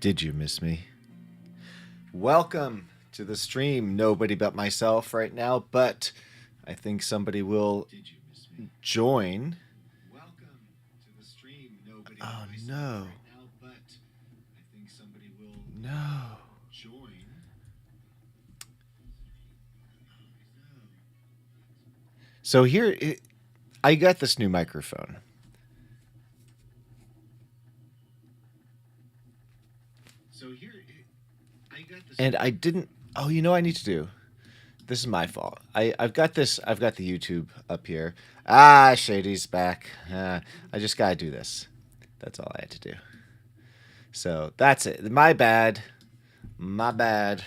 Did you miss me? Welcome to the stream. Nobody but myself right now, but I think somebody will join. Oh no. No. So here, I got this new microphone. And I didn't. Oh, you know what I need to do? This is my fault. I've got this. I've got the YouTube up here. Ah, Shady's back. I just gotta do this. That's all I had to do. So that's it. My bad. My bad.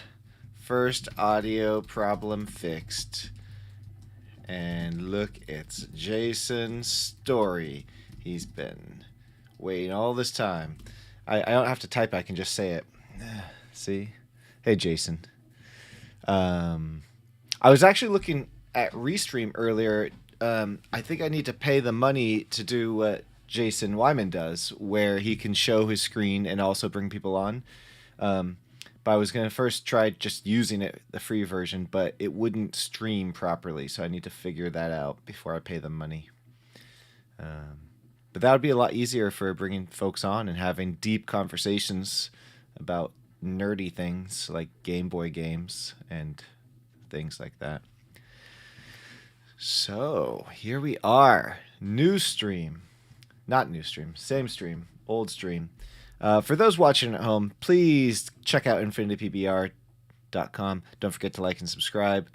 First audio problem fixed. And look, it's Jason Storey. He's been waiting all this time. I don't have to type. I can just say it. See? Hey, Jason. I was actually looking at Restream earlier. I think I need to pay the money to do what Jason Wyman does, where he can show his screen and also bring people on. But I was going to first try just using it, the free version, but it wouldn't stream properly, so I need to figure that out before I pay them money. But that would be a lot easier for bringing folks on and having deep conversations about nerdy things like Game Boy games and things like that. So here we are. New stream. Not new stream. Same stream. Old stream. For those watching at home, please check out infinitypbr.com. Don't forget to like and subscribe.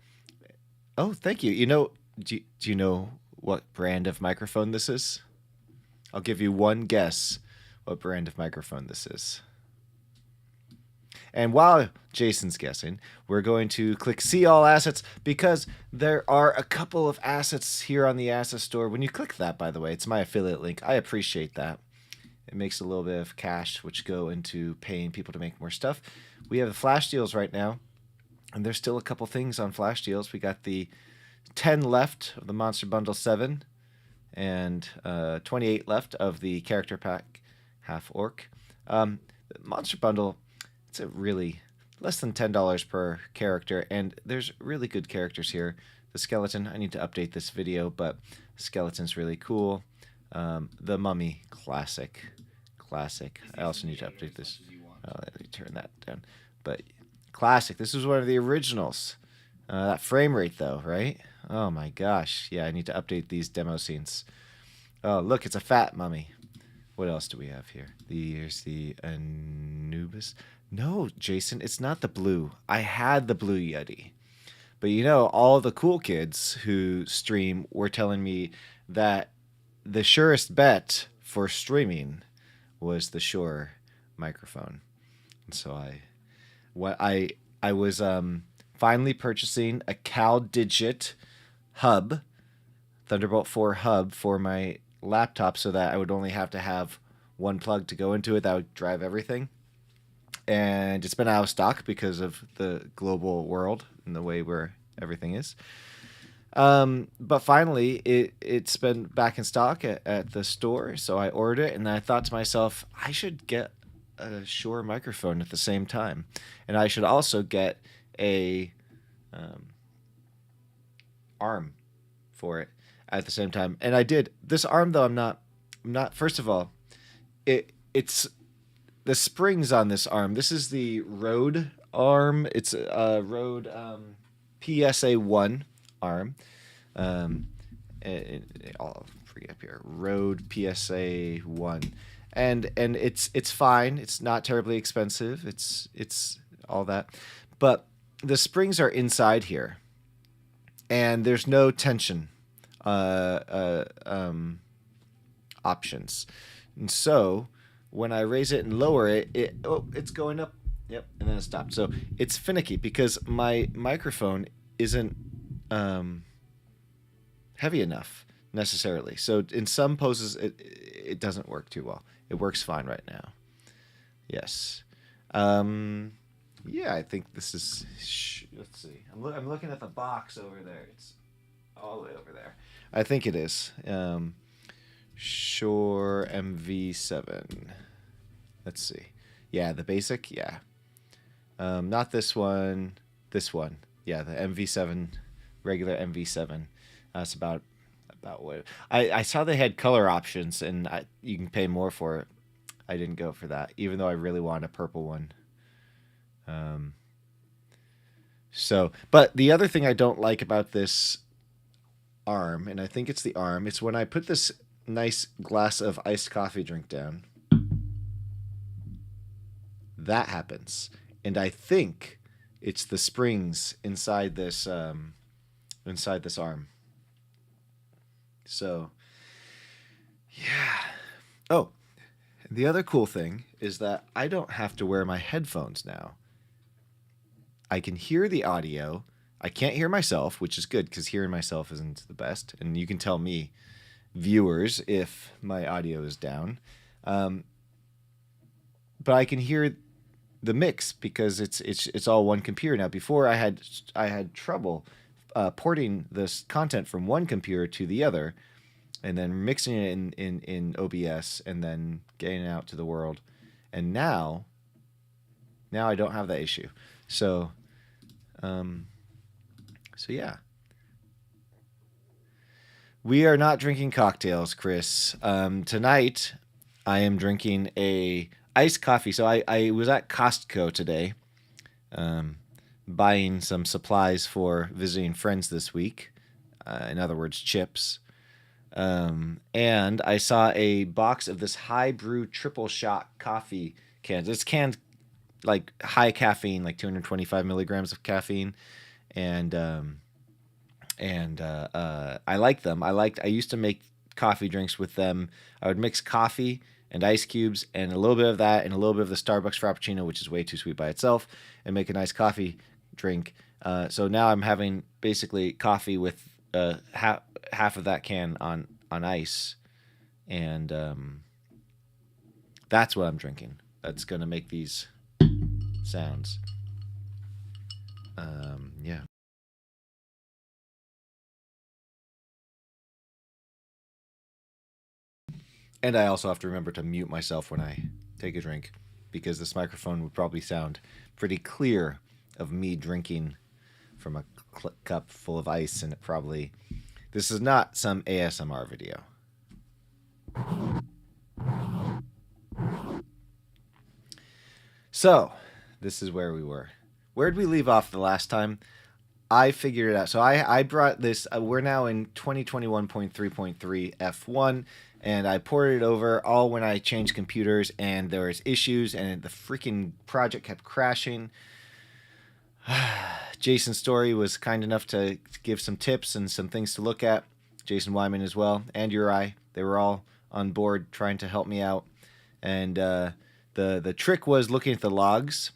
Oh, thank you. You know, do you know what brand of microphone this is? I'll give you one guess what brand of microphone this is. And while Jason's guessing, we're going to click See All Assets because there are a couple of assets here on the asset store. When you click that, by the way, it's my affiliate link. I appreciate that. It makes a little bit of cash, which go into paying people to make more stuff. We have the flash deals right now, and there's still a couple things on flash deals. We got the 10 left of the Monster Bundle 7 and 28 left of the Character Pack Half Orc. The Monster Bundle, it's a really less than $10 per character, and there's really good characters here. The skeleton, I need to update this video, but the skeleton's really cool. The mummy, classic. I also need to update this. Let me turn that down. But classic. This was one of the originals. That frame rate, though, right? Oh my gosh. Yeah, I need to update these demo scenes. Oh, look, it's a fat mummy. What else do we have here? Here's the Anubis. No, Jason, it's not the blue. I had the blue Yeti. But you know, all the cool kids who stream were telling me that the surest bet for streaming was the Shure microphone. And so I was finally purchasing a CalDigit hub, Thunderbolt 4 hub for my laptop so that I would only have to have one plug to go into it. That would drive everything. And it's been out of stock because of the global world and the way where everything is. But finally, it's been back in stock at the store, so I ordered it, and I thought to myself, I should get a Shure microphone at the same time, and I should also get a arm for it at the same time. And I did. This arm, though, I'm not. First of all, it's the springs on this arm. This is the Rode arm. It's a Rode PSA1 arm. I'll bring it up here. Rode PSA1, and it's fine. It's not terribly expensive. It's all that, but the springs are inside here, and there's no tension options, and so when I raise it and lower it, it's going up. Yep, and then it stopped. So it's finicky because my microphone isn't heavy enough necessarily. So in some poses, it doesn't work too well. It works fine right now. Yes. Yeah, I think this is. Let's see. I'm looking at the box over there. It's all the way over there. I think it is. Shure MV7. Let's see. Yeah, the basic. Yeah. Not this one. This one. Yeah, the MV7, regular MV7. That's about what I saw. They had color options, and you can pay more for it. I didn't go for that, even though I really want a purple one. Um, but the other thing I don't like about this arm, and I think it's the arm, it's when I put this nice glass of iced coffee drink down, that happens. And I think it's the springs inside this arm. So, yeah. Oh, the other cool thing is that I don't have to wear my headphones now. I can hear the audio. I can't hear myself, which is good because hearing myself isn't the best. And you can tell me, viewers, if my audio is down. But I can hear the mix because it's all one computer now. Before I had trouble porting this content from one computer to the other, and then mixing it in OBS and then getting it out to the world. And now I don't have that issue. So yeah. We are not drinking cocktails, Chris. Tonight I am drinking a iced coffee. So I was at Costco today, buying some supplies for visiting friends this week. In other words, chips. And I saw a box of this high brew triple shot coffee cans. It's canned like high caffeine, like 225 milligrams of caffeine, and I like them. I used to make coffee drinks with them. I would mix coffee and ice cubes and a little bit of that and a little bit of the Starbucks Frappuccino, which is way too sweet by itself, and make a nice coffee drink. So now I'm having basically coffee with half of that can on ice, and that's what I'm drinking. That's gonna make these sounds. Yeah. And I also have to remember to mute myself when I take a drink, because this microphone would probably sound pretty clear of me drinking from a cup full of ice, and it probably... This is not some ASMR video. So, this is where we were. Where did we leave off the last time? I figured it out. So I brought this... we're now in 2021.3.3 F1, and I ported it over all when I changed computers, and there was issues, and the freaking project kept crashing. Jason Storey was kind enough to give some tips and some things to look at. Jason Wyman as well, and Uri. They were all on board trying to help me out. And the trick was looking at the logs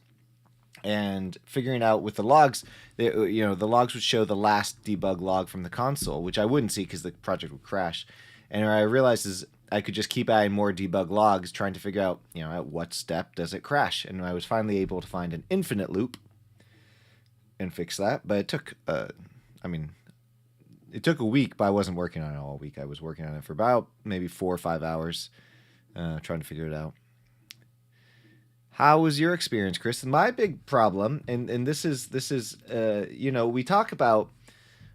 and figuring out with the logs, the logs would show the last debug log from the console, which I wouldn't see because the project would crash. And what I realized is I could just keep adding more debug logs, trying to figure out, at what step does it crash. And I was finally able to find an infinite loop and fix that. But it took, it took a week, but I wasn't working on it all week. I was working on it for about maybe 4 or 5 hours, trying to figure it out. How was your experience, Chris? My big problem, and this is we talk about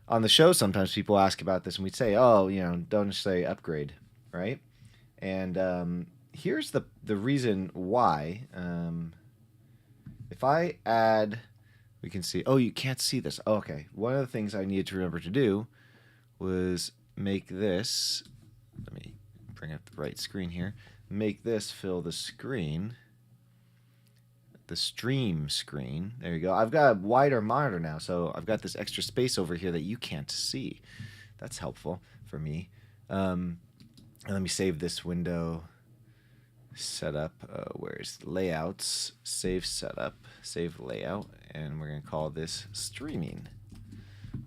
on the show, sometimes people ask about this, and we say, don't necessarily upgrade, right? And here's the reason why. If I add, we can see, you can't see this. Oh, okay. One of the things I needed to remember to do was make this, let me bring up the right screen here, make this fill the screen. The stream screen. There you go. I've got a wider monitor now, so I've got this extra space over here that you can't see. That's helpful for me. And let me save this window. Setup. Where's layouts? Save setup. Save layout. And we're going to call this streaming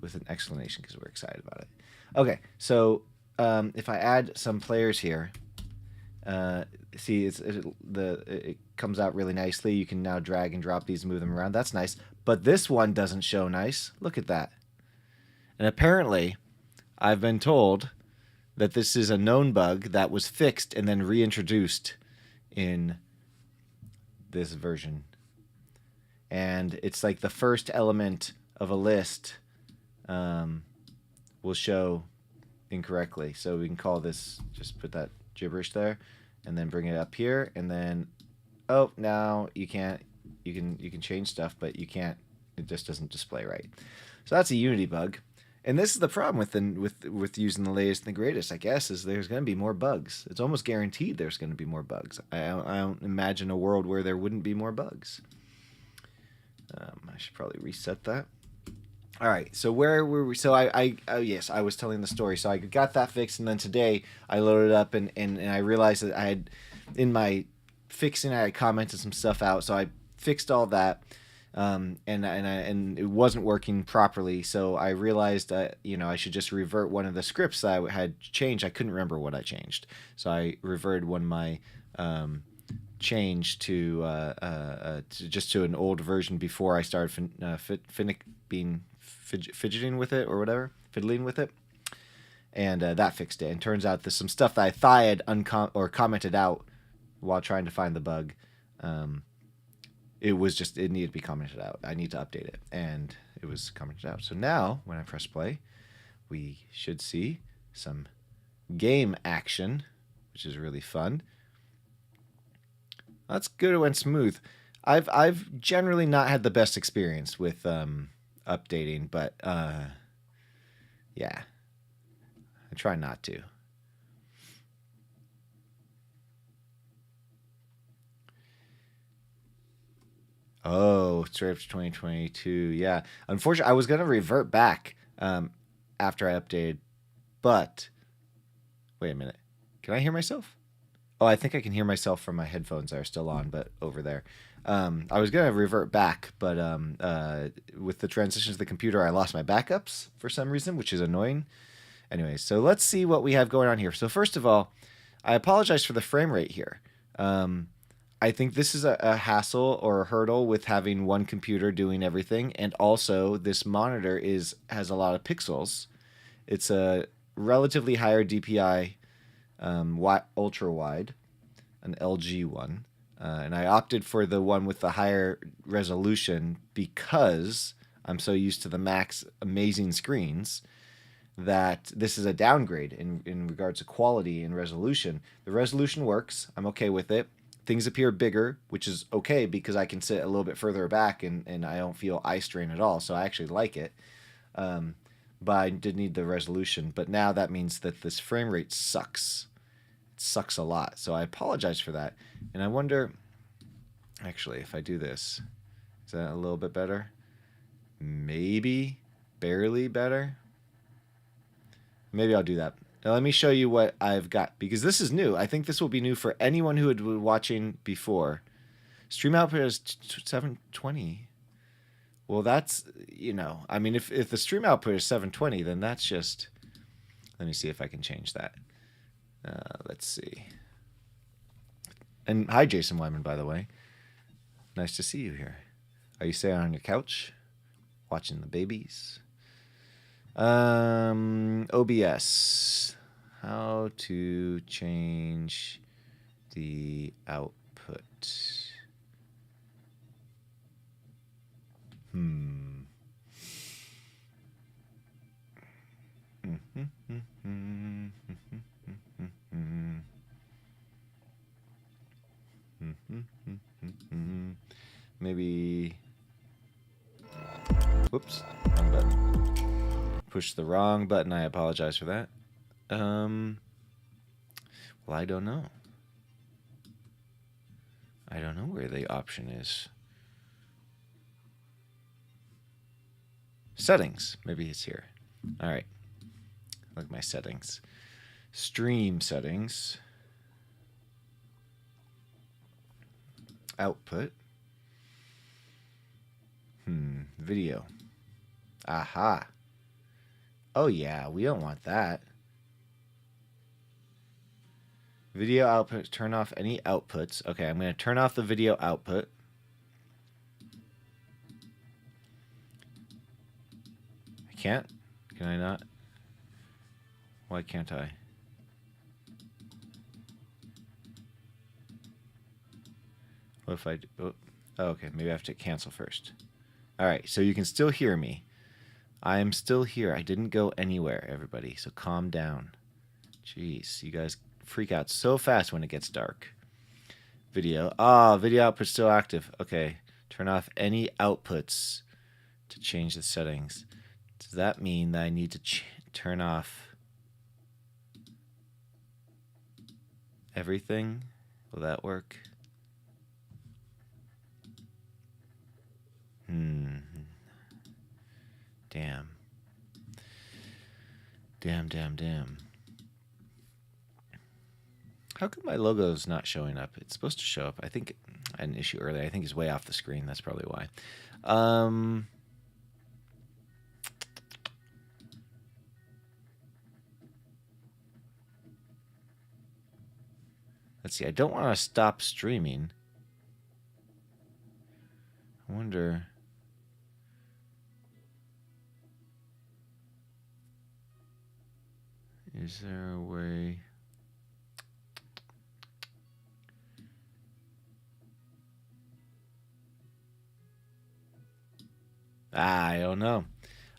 with an explanation because we're excited about it. Okay, so if I add some players here, see, it comes out really nicely. You can now drag and drop these and move them around. That's nice. But this one doesn't show nice. Look at that. And apparently, I've been told that this is a known bug that was fixed and then reintroduced in this version. And it's like the first element of a list will show incorrectly. So we can call this, just put that gibberish there, and then bring it up here, and then, oh, now you can't, you can change stuff, but you can't, it just doesn't display right. So that's a Unity bug. And this is the problem with using the latest and the greatest, I guess, is there's going to be more bugs. It's almost guaranteed there's going to be more bugs. I don't imagine a world where there wouldn't be more bugs. I should probably reset that. All right, so where were we? So yes, I was telling the story. So I got that fixed, and then today I loaded up, and I realized that I had, in my fixing, I had commented some stuff out. So I fixed all that. And it wasn't working properly, so I realized that I should just revert one of the scripts that I had changed. I couldn't remember what I changed, so I reverted one of my change to just to an old version before I started fidgeting with it or whatever, fiddling with it, and that fixed it. And turns out there's some stuff that I thought I had commented out while trying to find the bug. It needed to be commented out. I need to update it, and it was commented out. So now, when I press play, we should see some game action, which is really fun. That's good. It went smooth. I've generally not had the best experience with updating, but yeah, I try not to. Oh, straight up to 2022. Yeah. Unfortunately, I was going to revert back after I updated, but wait a minute. Can I hear myself? Oh, I think I can hear myself from my headphones that are still on, but over there. I was going to revert back, but with the transitions to the computer, I lost my backups for some reason, which is annoying. Anyway, so let's see what we have going on here. So first of all, I apologize for the frame rate here. I think this is a hassle or a hurdle with having one computer doing everything, and also this monitor has a lot of pixels. It's a relatively higher DPI, ultra wide, an LG one, and I opted for the one with the higher resolution because I'm so used to the Mac's amazing screens that this is a downgrade in regards to quality and resolution. The resolution works. I'm okay with it. Things appear bigger, which is okay because I can sit a little bit further back and I don't feel eye strain at all. So I actually like it. But I did need the resolution. But now that means that this frame rate sucks. It sucks a lot. So I apologize for that. And I wonder, actually, if I do this, is that a little bit better? Maybe barely better. Maybe I'll do that. Now let me show you what I've got, because this is new. I think this will be new for anyone who had been watching before. Stream output is 720. Well, that's, I mean, if the stream output is 720, then that's just, let me see if I can change that. Let's see. And hi, Jason Wyman, by the way. Nice to see you here. Are you staying on your couch, watching the babies? OBS. How to change the output. Maybe. Whoops. Wrong button. Push the wrong button. I apologize for that. Well, I don't know. I don't know where the option is. Settings. Maybe it's here. All right. Look at my settings. Stream settings. Output. Video. Aha. Oh yeah, we don't want that. Video output, turn off any outputs. Okay, I'm going to turn off the video output. I can't? Can I not? Why can't I? What if I do? Oh, okay, maybe I have to cancel first. All right, so you can still hear me. I am still here. I didn't go anywhere, everybody, so calm down. Jeez, you guys freak out so fast when it gets dark. Video. Ah, video output still active. Okay, turn off any outputs to change the settings. Does that mean that I need to turn off everything? Will that work? Damn. Damn. How come my logo's not showing up? It's supposed to show up. I think I had an issue earlier. I think it's way off the screen. That's probably why. Let's see. I don't want to stop streaming. I wonder... Is there a way... I don't know.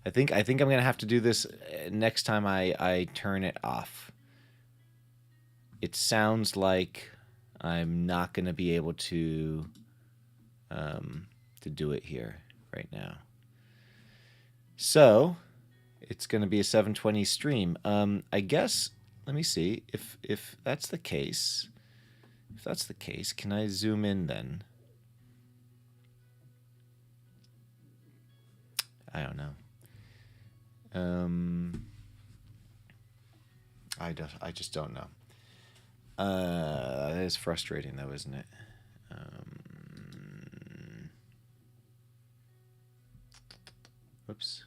I think I'm gonna have to do this next time I turn it off. It sounds like I'm not gonna be able to do it here right now. So it's gonna be a 720 stream. I guess let me see if that's the case. If that's the case, can I zoom in then? I don't know. I just don't know. That is frustrating, though, isn't it? Whoops.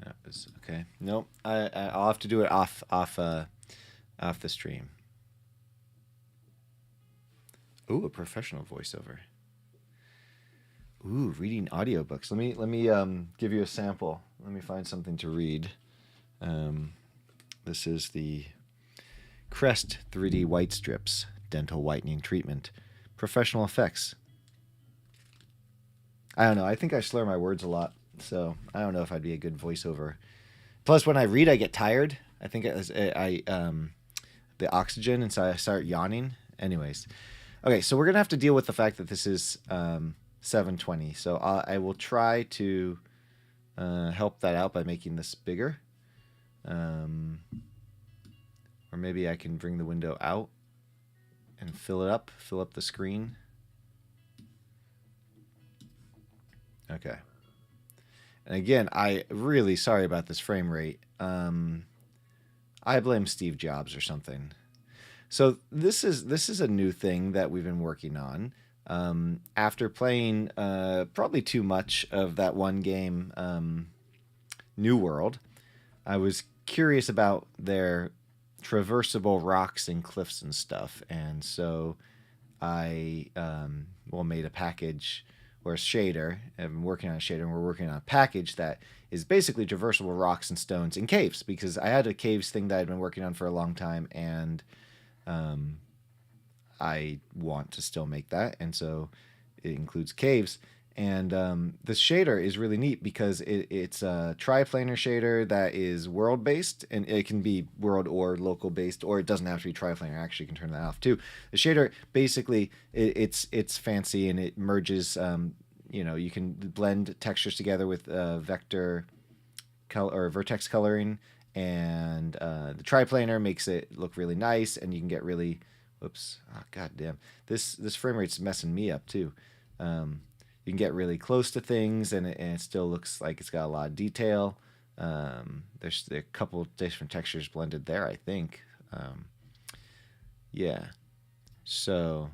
That was okay. Nope. I'll have to do it off the stream. Ooh, a professional voiceover. Ooh, reading audiobooks. Let me give you a sample. Let me find something to read. This is the Crest 3D White Strips Dental Whitening Treatment. Professional effects. I don't know. I think I slur my words a lot, so I don't know if I'd be a good voiceover. Plus, when I read, I get tired. I think the oxygen, and so I start yawning. Anyways, okay. So we're gonna have to deal with the fact that this is 720. So I will try to help that out by making this bigger. Or maybe I can bring the window out and fill up the screen. Okay. And again, I really sorry about this frame rate. I blame Steve Jobs or something. So this is a new thing that we've been working on. After playing probably too much of that one game, New World, I was curious about their traversable rocks and cliffs and stuff, and so I made a package or a shader. I've been working on a shader, and we're working on a package that is basically traversable rocks and stones in caves, because I had a caves thing that I'd been working on for a long time, and I want to still make that, and so it includes caves. And this shader is really neat because it's a triplanar shader that is world-based, and it can be world or local-based, or it doesn't have to be triplanar. Actually, you can turn that off too. The shader basically it's fancy, and it merges. You can blend textures together with vector color or vertex coloring, and the triplanar makes it look really nice, and you can get really. Whoops! Oh, God damn! This frame rate's messing me up too. You can get really close to things, and it still looks like it's got a lot of detail. There's a couple different textures blended there, I think. Yeah. So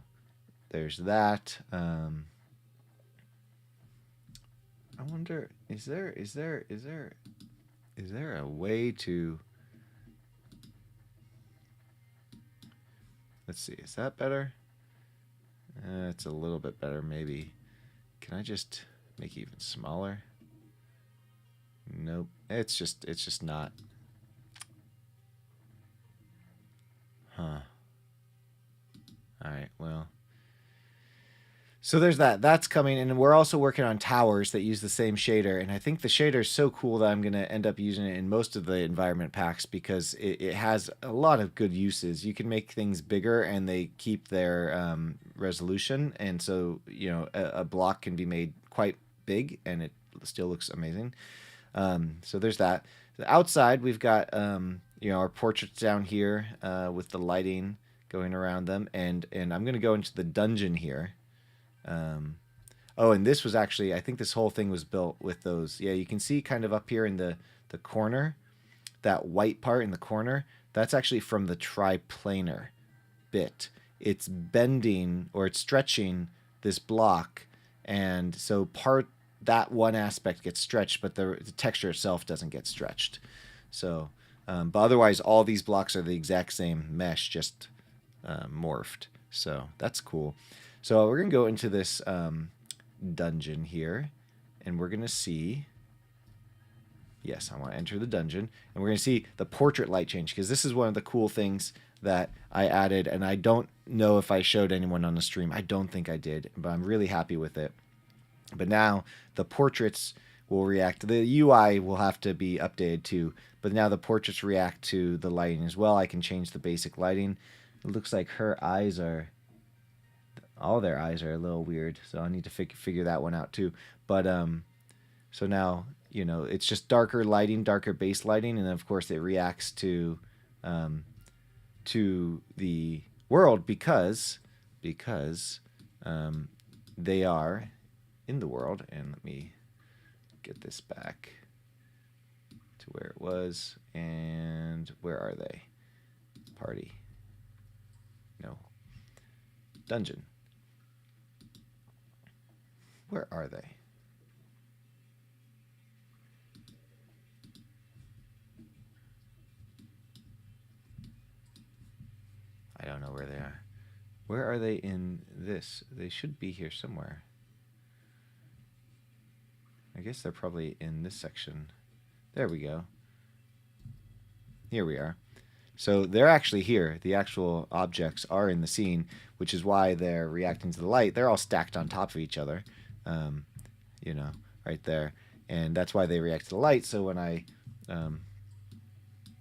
there's that. I wonder, is there a way to? Let's see. Is that better? It's a little bit better, maybe. Can I just make it even smaller? Nope. It's just not. Huh. All right, well. So there's that. That's coming, and we're also working on towers that use the same shader. And I think the shader is so cool that I'm going to end up using it in most of the environment packs because it has a lot of good uses. You can make things bigger, and they keep their resolution, and so a block can be made quite big, and it still looks amazing. So there's that. Outside, we've got our portraits down here with the lighting going around them, and I'm going to go into the dungeon here. And this was actually, I think this whole thing was built with those. Yeah, you can see kind of up here in the corner, that white part in the corner, that's actually from the triplanar bit. It's bending or it's stretching this block, and so that one aspect gets stretched, but the texture itself doesn't get stretched. So, but otherwise, all these blocks are the exact same mesh, just morphed. So that's cool. So we're going to go into this dungeon here, and we're going to see... Yes, I want to enter the dungeon, and we're going to see the portrait light change, because this is one of the cool things that I added, and I don't know if I showed anyone on the stream. I don't think I did, but I'm really happy with it. But now the portraits will react. The UI will have to be updated too, but now the portraits react to the lighting as well. I can change the basic lighting. It looks like her eyes are... all their eyes are a little weird, so I need to figure that one out too. But so now it's just darker lighting, darker base lighting, and then of course it reacts to the world because they are in the world. And let me get this back to where it was. And where are they? Party. No. Dungeon. Where are they? I don't know where they are. Where are they in this? They should be here somewhere. I guess they're probably in this section. There we go. Here we are. So they're actually here. The actual objects are in the scene, which is why they're reacting to the light. They're all stacked on top of each other. Right there. And that's why they react to the light. So when I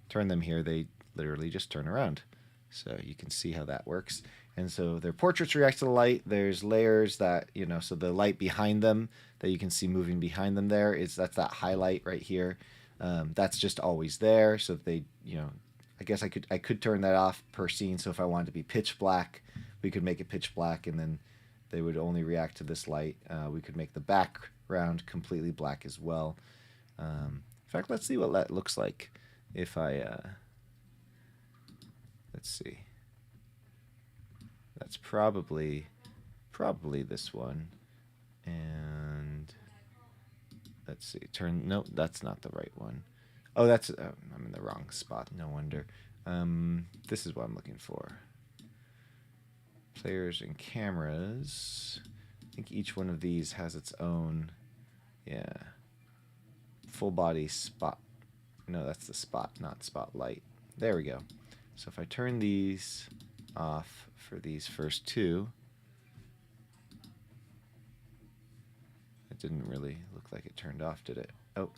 turn them here, they literally just turn around. So you can see how that works. And so their portraits react to the light. There's layers that, so the light behind them that you can see moving behind them that's that highlight right here. That's just always there. So that they, I guess I could turn that off per scene. So if I wanted to be pitch black, we could make it pitch black, and then they would only react to this light. We could make the background completely black as well. In fact, let's see what that looks like if I... let's see. That's probably this one. And let's see. Nope, that's not the right one. Oh, I'm in the wrong spot. No wonder. This is what I'm looking for. Players and cameras. I think each one of these has its own, full body spot. No, that's the spot, not spotlight. There we go. So if I turn these off for these first two, it didn't really look like it turned off, did it? Oh,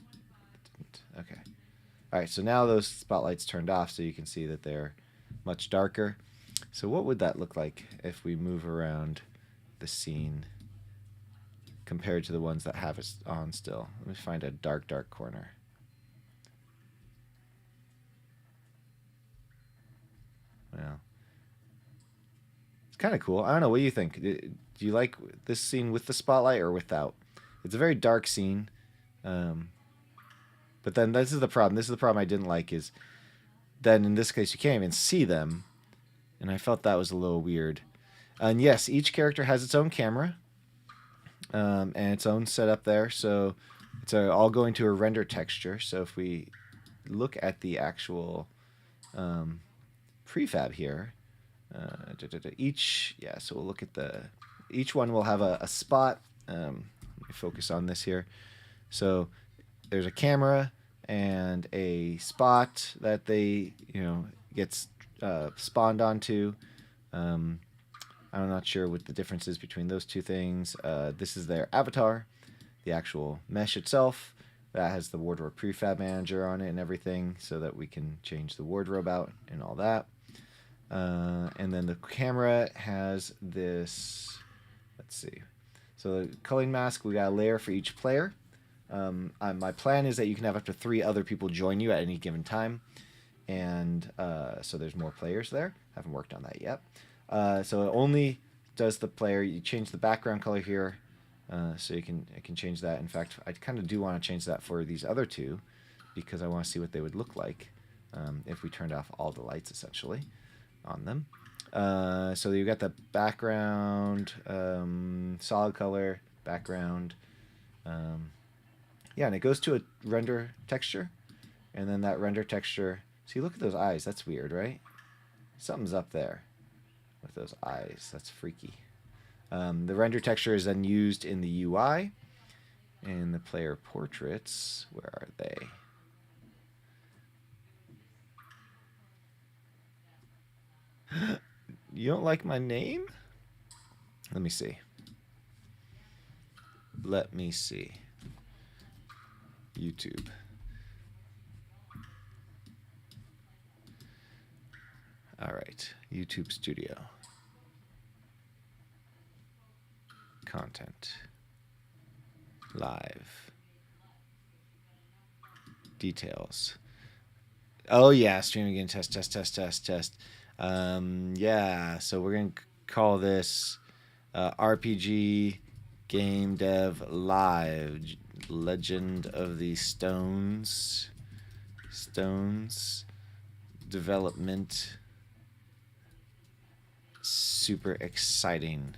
it didn't. Okay. All right, so now those spotlights turned off, so you can see that they're much darker. So what would that look like if we move around the scene compared to the ones that have it on still? Let me find a dark corner. Well, it's kind of cool. I don't know. What do you think? Do you like this scene with the spotlight or without? It's a very dark scene. But then this is the problem. This is the problem I didn't like is then in this case you can't even see them. And I felt that was a little weird. And yes, each character has its own camera and its own setup there. So it's all going to a render texture. So if we look at the actual prefab here, so we'll look at each one will have a spot. Let me focus on this here. So there's a camera and a spot that they, gets spawned onto. I'm not sure what the difference is between those two things. This is their avatar, the actual mesh itself. That has the wardrobe prefab manager on it and everything, so that we can change the wardrobe out and all that. And then the camera has this, let's see. So the culling mask, we got a layer for each player. My plan is that you can have up to 3 other people join you at any given time. And so there's more players there. Haven't worked on that yet. So it only does the player. You change the background color here, so I can change that. In fact, I kind of do want to change that for these other 2, because I want to see what they would look like if we turned off all the lights essentially on them. So you got the background, solid color background. Yeah, and it goes to a render texture, and then that render texture. See, look at those eyes. That's weird, right? Something's up there with those eyes. That's freaky. The render texture is then used in the UI. And the player portraits, where are they? You don't like my name? Let me see. Let me see. YouTube. All right, YouTube Studio. Content. Live. Details. Oh yeah, stream again, test. Yeah, so we're going to call this RPG Game Dev Live. Legend of the Stones. Development. Super exciting.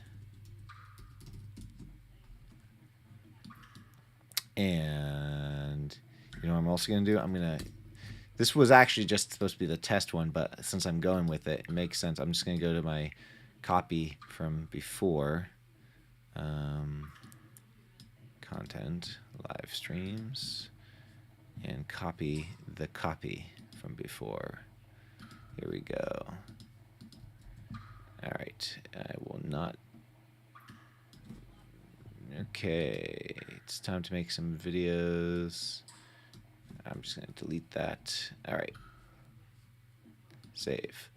And you know what I'm also going to do? This was actually just supposed to be the test one, but since I'm going with it, it makes sense. I'm just going to go to my copy from before. Content, live streams, and copy the copy from before. Here we go. All right, I will not. Okay, it's time to make some videos. I'm just going to delete that. All right. Save.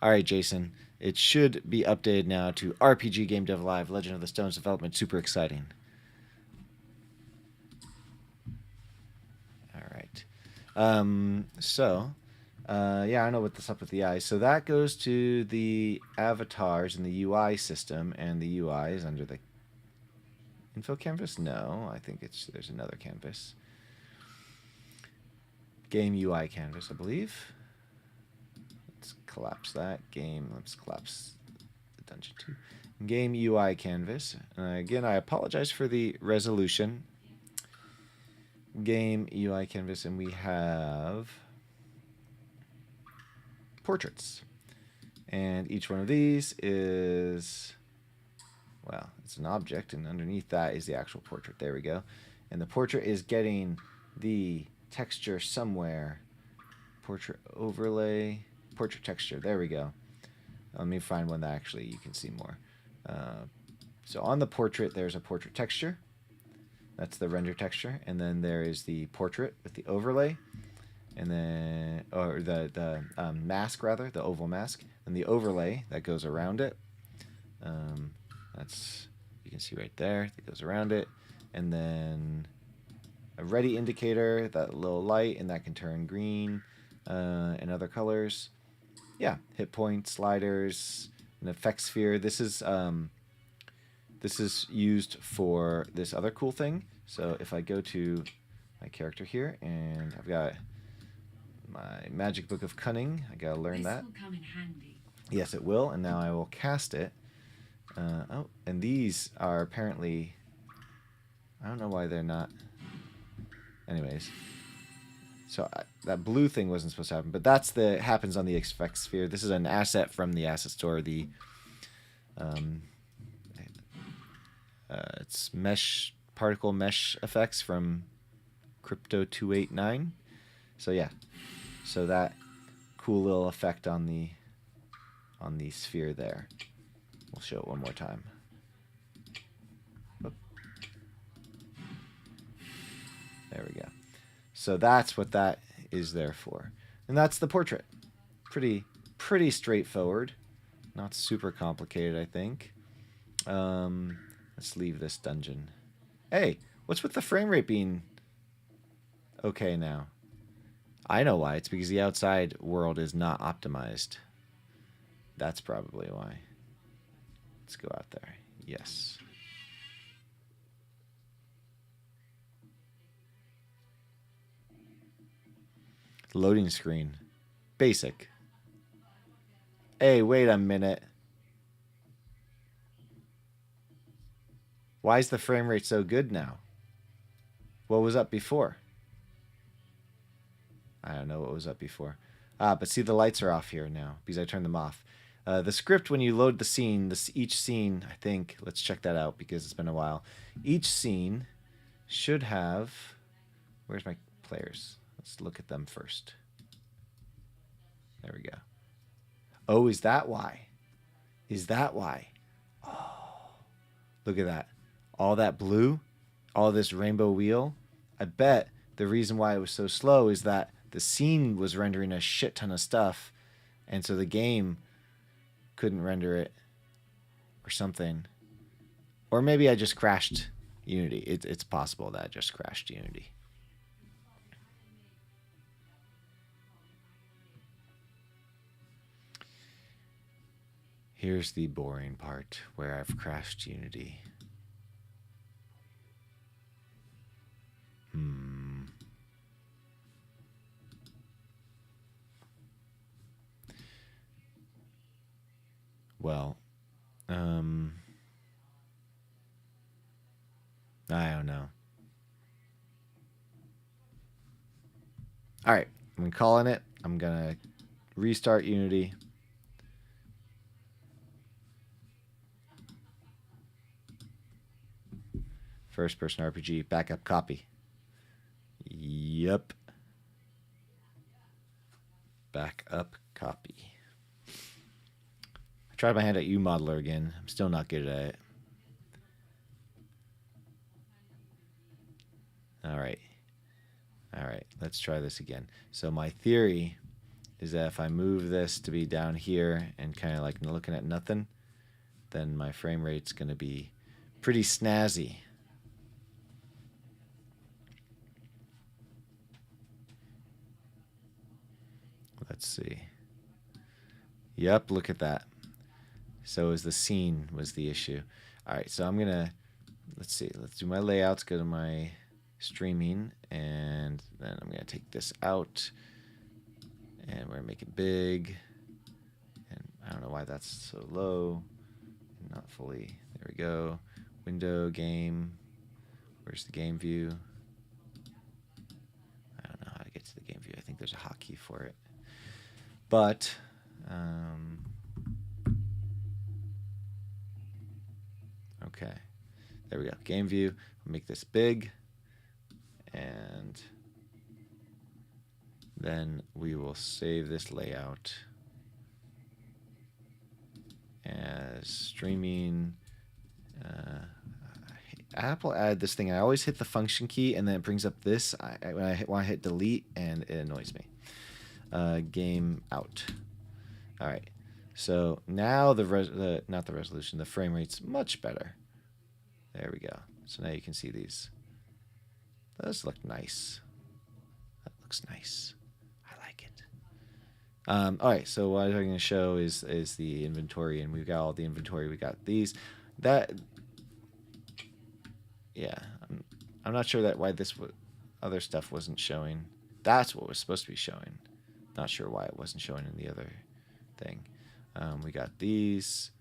All right, Jason. It should be updated now to RPG Game Dev Live, Legend of the Stones development. Super exciting. All right. Yeah, I know what's up with the eyes. So that goes to the avatars in the UI system, and the UI is under the info canvas? No, I think there's another canvas. Game UI canvas, I believe. Let's collapse that. Let's collapse the dungeon 2. Game UI canvas. Again, I apologize for the resolution. Game UI canvas, and we have portraits. And each one of these is, well, it's an object, and underneath that is the actual portrait. There we go. And the portrait is getting the texture somewhere. Portrait overlay, portrait texture. There we go. Let me find one that actually you can see more. So on the portrait, there's a portrait texture. That's the render texture. And then there is the portrait with the overlay. And then, or the mask rather, the oval mask. And the overlay that goes around it. That's, you can see right there, that goes around it. And then a ready indicator, that little light, and that can turn green and other colors. Yeah, hit point, sliders, an effect sphere. This is used for this other cool thing. So if I go to my character here, and I've got my Magic Book of Cunning, I gotta learn that. This will come in handy. Yes, it will, and now I will cast it. Oh, and these are apparently, I don't know why they're not. Anyways, so that blue thing wasn't supposed to happen, but happens on the effect sphere. This is an asset from the asset store. It's particle mesh effects from Crypto 289. So yeah, so that cool little effect on the sphere there. We'll show it one more time. Oop. There we go. So that's what that is there for. And that's the portrait. Pretty straightforward. Not super complicated, I think. Let's leave this dungeon. Hey, what's with the frame rate being okay now? I know why. It's because the outside world is not optimized. That's probably why. Let's go out there. Yes. Loading screen. Basic. Hey, wait a minute. Why is the frame rate so good now? What was up before? I don't know what was up before. But see, the lights are off here now because I turned them off. The script, when you load the scene, each scene, I think, let's check that out because it's been a while. Each scene should have... Where's my players? Let's look at them first. There we go. Oh, is that why? Is that why? Oh, look at that. All that blue, all this rainbow wheel. I bet the reason why it was so slow is that the scene was rendering a shit ton of stuff, and so the game couldn't render it or something. Or maybe I just crashed Unity. It's possible that I just crashed Unity. Here's the boring part where I've crashed Unity. Well, I don't know. All right, I'm calling it. I'm gonna restart Unity. First person RPG, backup copy. Yep. Backup copy. I tried my hand at UModeler again. I'm still not good at it. All right. All right, let's try this again. So my theory is that if I move this to be down here and kind of like looking at nothing, then my frame rate's going to be pretty snazzy. Let's see. Yep, look at that. So is the scene was the issue. All right, so I'm going to, let's see, let's do my layouts, go to my streaming, and then I'm going to take this out, and we're going to make it big. And I don't know why that's so low. Not fully. There we go. Window, game. Where's the game view? I don't know how to get to the game view. I think there's a hotkey for it. But, okay. There we go. Game view. We'll make this big. And then we will save this layout as streaming. Apple added this thing. I always hit the function key and then it brings up this when I want to hit delete, and it annoys me. Game out. All right. So now not the resolution, the frame rate's much better. There we go. So now you can see these. Those look nice. That looks nice. I like it. All right, so what I'm going to show is the inventory, and we've got all the inventory. We got these. Yeah, I'm not sure why this other stuff wasn't showing. That's what was supposed to be showing. Not sure why it wasn't showing in the other thing. We got these,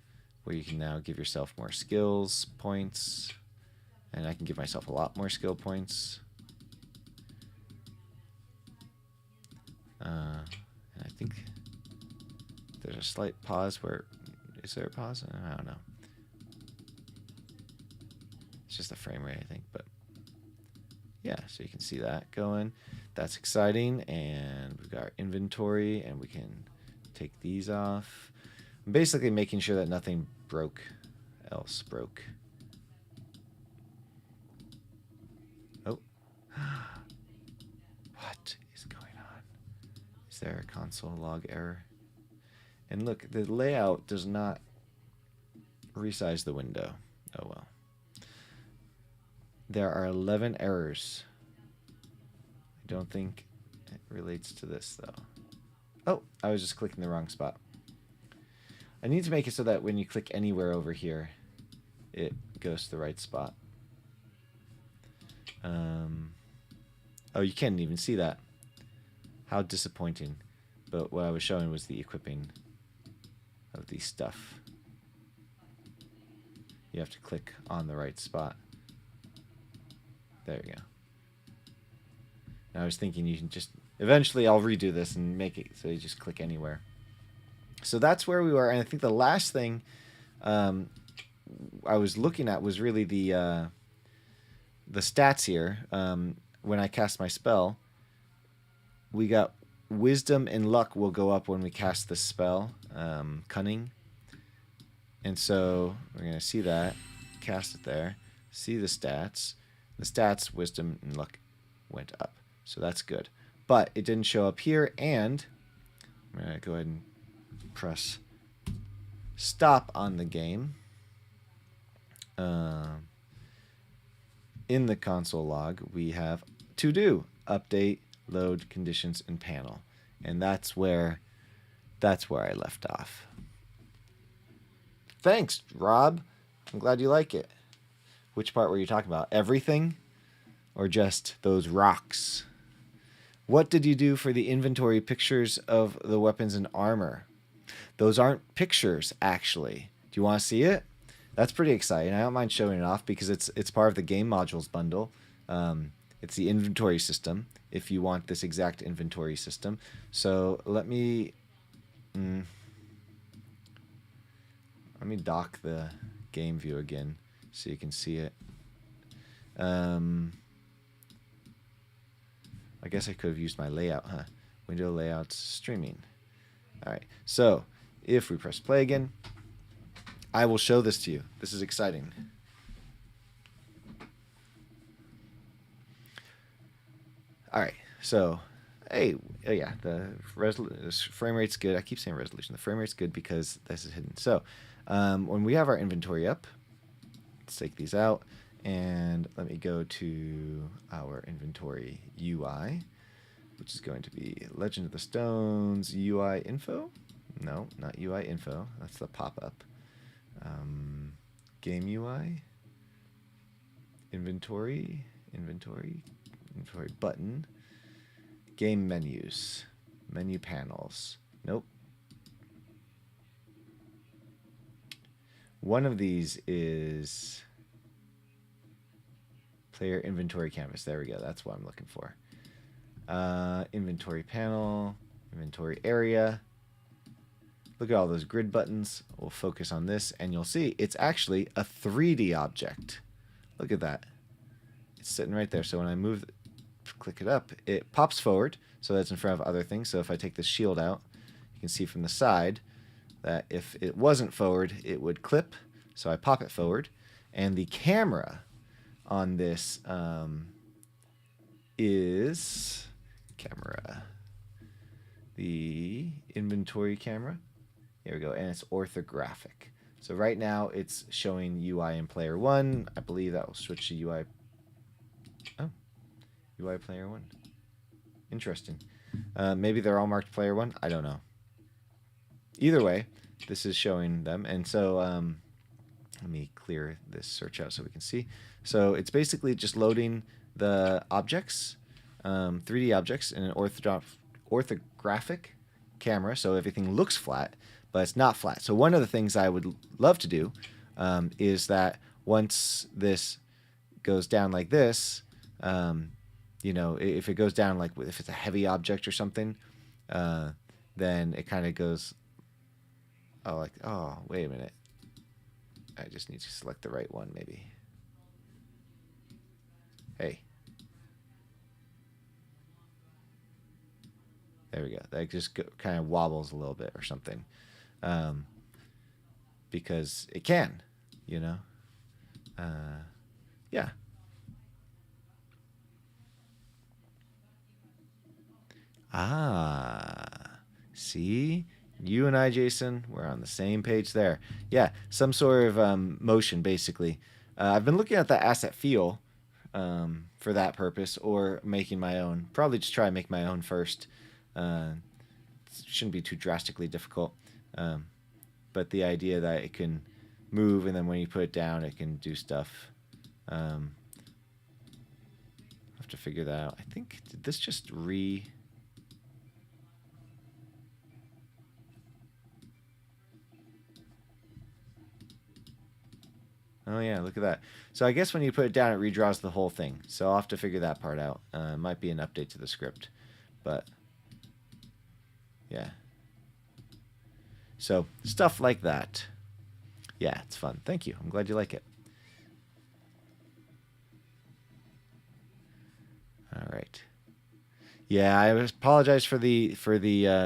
where you can now give yourself more skills points, and I can give myself a lot more skill points. And I think there's a slight pause where... Is there a pause? I don't know. It's just the frame rate, I think. But yeah, so you can see that going. That's exciting. And we've got our inventory, and we can take these off. I'm basically making sure that nothing else broke. Oh. What is going on? Is there a console log error? And look, the layout does not resize the window. Oh well. There are 11 errors. I don't think it relates to this, though. Oh, I was just clicking the wrong spot. I need to make it so that when you click anywhere over here, it goes to the right spot. Oh, you can't even see that. How disappointing. But what I was showing was the equipping of the stuff. You have to click on the right spot. There you go. And I was thinking you can just... Eventually I'll redo this and make it so you just click anywhere. So that's where we were. And I think the last thing I was looking at was really the stats here. When I cast my spell, we got wisdom and luck will go up when we cast the spell, cunning. And so we're going to see that, cast it there, see the stats. The stats, wisdom and luck went up. So that's good. But it didn't show up here, and I'm going to go ahead and press stop on the game. In the console log, we have to do update, load, conditions, and panel. And that's where I left off. Thanks, Rob. I'm glad you like it. Which part were you talking about? Everything? Or just those rocks? What did you do for the inventory pictures of the weapons and armor? Those aren't pictures, actually. Do you want to see it? That's pretty exciting. I don't mind showing it off because it's part of the game modules bundle. It's the inventory system, if you want this exact inventory system. So let me dock the game view again so you can see it. I guess I could have used my layout, huh? Window layouts, streaming. All right, so if we press play again, I will show this to you. This is exciting. All right, so, hey, oh yeah, the frame rate's good. I keep saying resolution. The frame rate's good because this is hidden. So, when we have our inventory up, let's take these out, and let me go to our inventory UI, which is going to be Legend of the Stones UI info. No, not UI info. That's the pop-up. Game UI, inventory button, game menus, menu panels. Nope. One of these is player inventory canvas. There we go. That's what I'm looking for. Inventory panel, inventory area. Look at all those grid buttons. We'll focus on this, and you'll see it's actually a 3D object. Look at that. It's sitting right there. So when I click it up, it pops forward, so that's in front of other things. So if I take this shield out, you can see from the side that if it wasn't forward, it would clip. So I pop it forward, and the camera on this is the inventory camera. Here we go, and it's orthographic. So right now it's showing UI in player 1. I believe that will switch to UI. Oh, UI player 1. Interesting. Maybe they're all marked player 1. I don't know. Either way, this is showing them. And so let me clear this search out so we can see. So it's basically just loading the objects, 3D objects, in an orthographic camera, so everything looks flat, but it's not flat. So one of the things I would love to do is that once this goes down like this, you know, if it goes down like if it's a heavy object or something, then it kind of goes, oh, like, oh, wait a minute. I just need to select the right one, maybe. Hey. There we go. That just kind of wobbles a little bit or something. because it can, yeah. See, you and I, Jason, we're on the same page there. Yeah, some sort of motion, basically. I've been looking at the asset feel for that purpose, or making my own. Probably just try and make my own first. Uh, shouldn't be too drastically difficult. Um, but the idea that it can move, and then when you put it down, it can do stuff. Um, I have to figure that out. I think, did this just Oh yeah, look at that. So I guess when you put it down, it redraws the whole thing. So I'll have to figure that part out. It might be an update to the script, but yeah. So stuff like that. Yeah, it's fun. Thank you. I'm glad you like it. All right. Yeah, I apologize for the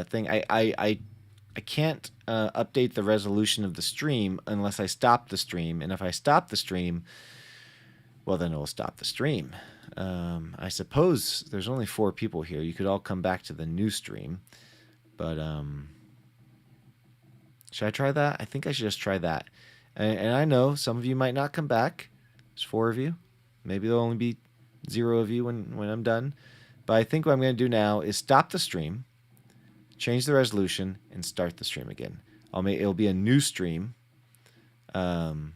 thing. I can't update the resolution of the stream unless I stop the stream, and if I stop the stream, well, then it will stop the stream. I suppose there's only 4 people here. You could all come back to the new stream, but should I try that? I think I should just try that. And I know some of you might not come back. There's 4 of you. Maybe there'll only be 0 of you when I'm done. But I think what I'm going to do now is stop the stream, change the resolution, and start the stream again. It'll be a new stream, and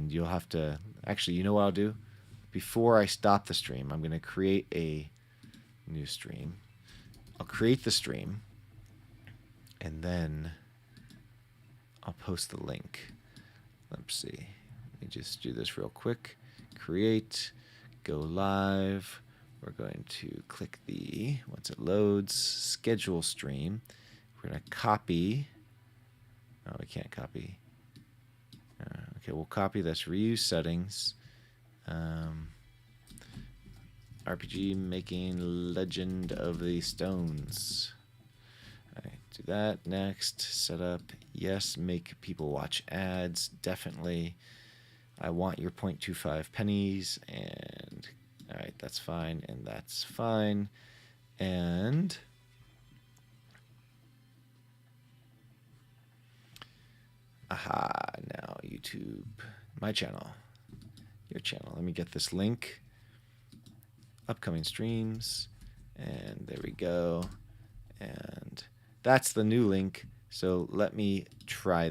you'll have to actually. You know what I'll do? Before I stop the stream, I'm going to create a new stream. I'll create the stream, and then I'll post the link. Let's see. Let me just do this real quick. Create, go live. We're going to click the, once it loads, schedule stream. We're going to copy. Oh, we can't copy. Okay, we'll copy this. Reuse settings. RPG making Legend of the Stones. All right, do that. Next, set up. Yes, make people watch ads. Definitely. I want your 0.25 pennies, and all right, that's fine, and that's fine. And aha, now YouTube, my channel, your channel. Let me get this link. Upcoming streams, and there we go. And that's the new link. So let me try